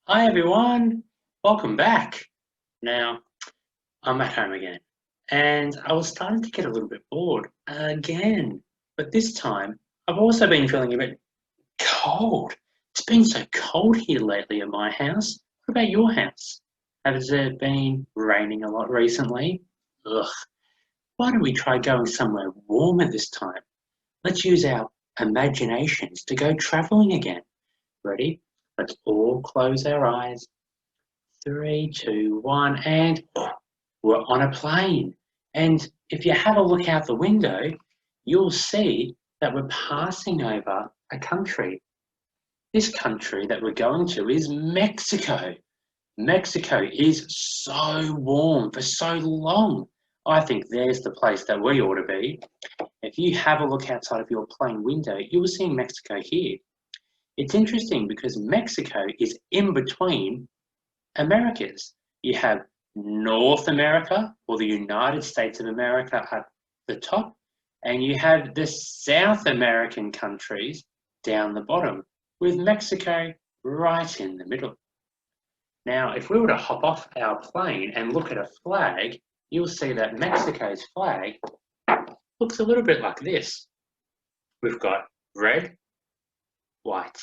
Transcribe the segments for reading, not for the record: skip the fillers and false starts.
Hi everyone, welcome back. Now, I'm at home again, and I was starting to get a little bit bored again. But this time, I've also been feeling a bit cold. It's been so cold here lately at my house. What about your house? Has it been raining a lot recently? Ugh, why don't we try going somewhere warmer this time? Let's use our imaginations to go traveling again. Ready? Let's all close our eyes. Three, two, one, and we're on a plane. And if you have a look out the window, you'll see that we're passing over a country. This country that we're going to is Mexico. Mexico is so warm for so long. I think there's the place that we ought to be. If you have a look outside of your plane window, you will see Mexico here. It's interesting because Mexico is in between Americas. You have North America, or the United States of America at the top, and you have the South American countries down the bottom, with Mexico right in the middle. Now, if we were to hop off our plane and look at a flag, you'll see that Mexico's flag looks a little bit like this. We've got red, white,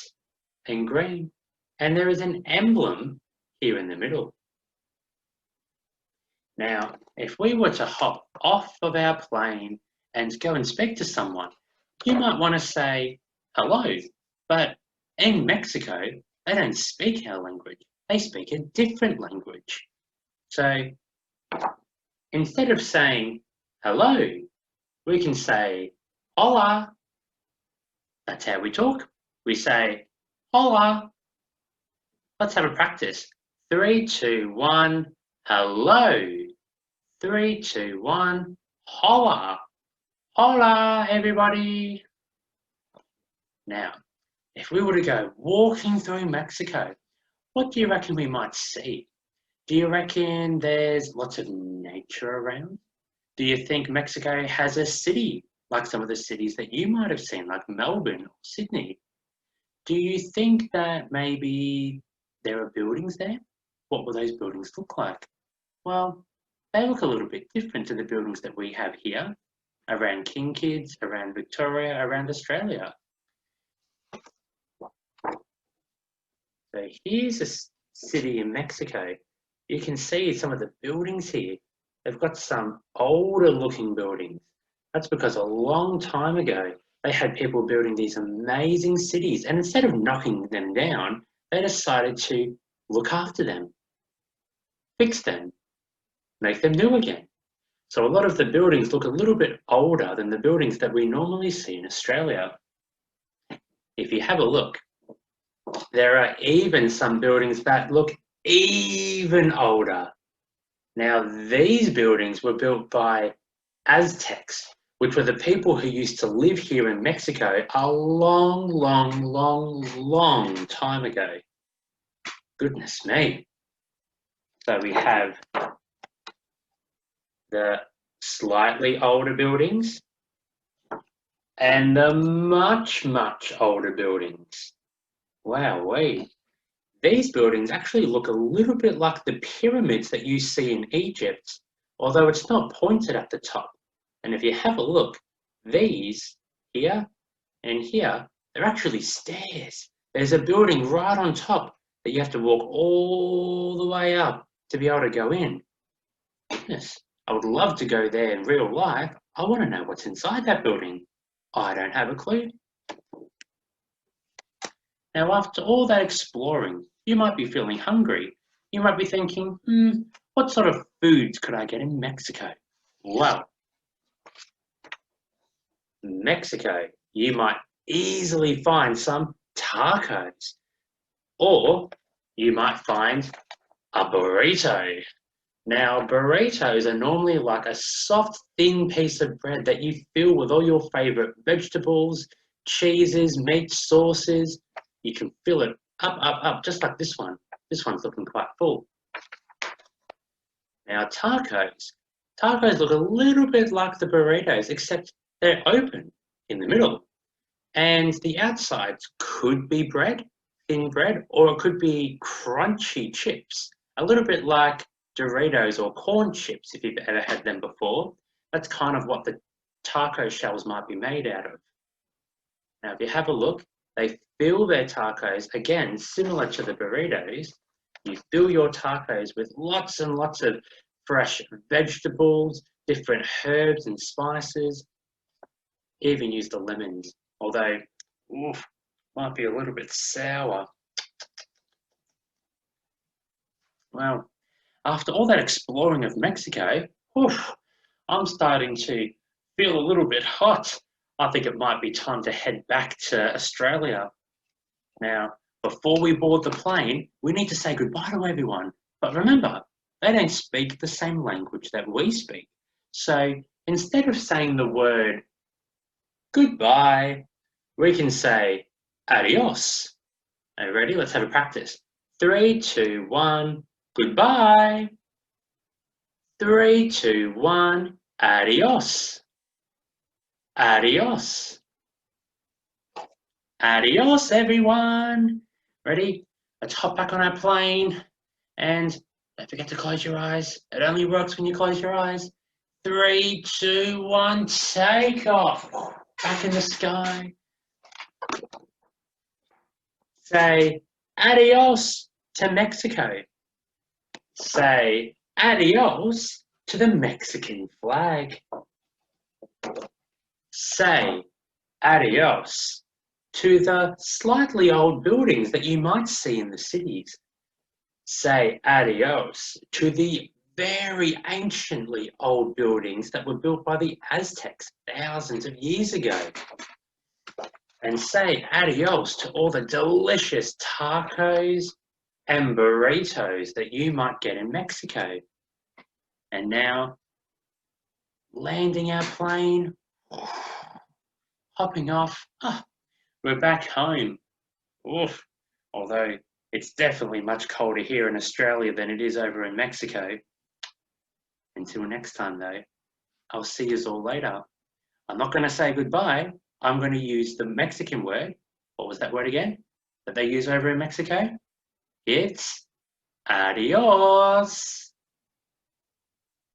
and green, and there is an emblem here in the middle. Now, if we were to hop off of our plane and go and speak to someone, you might want to say hello, but in Mexico, they don't speak our language. They speak a different language. So instead of saying hello, we can say hola. That's how we talk. We say hola. Let's have a practice. 3, 2, 1, hello. 3, 2, 1, hola. Hola, everybody. Now, if we were to go walking through Mexico, what do you reckon we might see? Do you reckon there's lots of nature around? Do you think Mexico has a city, like some of the cities that you might have seen, like Melbourne or Sydney? Do you think that maybe there are buildings there? What will those buildings look like? Well, they look a little bit different to the buildings that we have here, around King Kids, around Victoria, around Australia. So here's a city in Mexico. You can see some of the buildings here. They've got some older looking buildings. That's because a long time ago, they had people building these amazing cities, and instead of knocking them down, they decided to look after them, fix them, make them new again. So a lot of the buildings look a little bit older than the buildings that we normally see in Australia. If you have a look, there are even some buildings that look even older. Now, these buildings were built by Aztecs, which were the people who used to live here in Mexico a long, long, long, long time ago. Goodness me. So we have the slightly older buildings and the much, much older buildings. Wowee. These buildings actually look a little bit like the pyramids that you see in Egypt, although it's not pointed at the top. And if you have a look, these here and here, they're actually stairs. There's a building right on top that you have to walk all the way up to be able to go in. Goodness, I would love to go there in real life. I want to know what's inside that building. I don't have a clue. Now, after all that exploring, you might be feeling hungry. You might be thinking, what sort of foods could I get in Mexico? Well, Mexico, you might easily find some tacos, or you might find a burrito. Now, burritos are normally like a soft, thin piece of bread that you fill with all your favorite vegetables, cheeses, meat, sauces. You can fill it up, just like this one. This one's looking quite full. Now, tacos look a little bit like the burritos, except they're open in the middle. And the outsides could be bread, thin bread, or it could be crunchy chips, a little bit like Doritos or corn chips if you've ever had them before. That's kind of what the taco shells might be made out of. Now, if you have a look, they fill their tacos, again, similar to the burritos. You fill your tacos with lots and lots of fresh vegetables, different herbs and spices, even use the lemons, although, oof, might be a little bit sour. Well, after all that exploring of Mexico, oof, I'm starting to feel a little bit hot. I think it might be time to head back to Australia. Now, before we board the plane, we need to say goodbye to everyone. But remember, they don't speak the same language that we speak. So instead of saying the word goodbye, we can say adios. Are you ready? Let's have a practice. 3, 2, 1, goodbye. 3, 2, 1, adios. Adios. Adios, everyone. Ready? Let's hop back on our plane. And don't forget to close your eyes. It only works when you close your eyes. 3, 2, 1, take off. Back in the sky. Say adios to Mexico. Say adios to the Mexican flag. Say adios to the slightly old buildings that you might see in the cities. Say adios to the very anciently old buildings that were built by the Aztecs thousands of years ago. And say adios to all the delicious tacos and burritos that you might get in Mexico. And now, landing our plane, hopping off, we're back home. Oof. Although it's definitely much colder here in Australia than it is over in Mexico. Until next time though, I'll see you all later. I'm not going to say goodbye. I'm going to use the Mexican word. What was that word again? That they use over in Mexico? It's adios.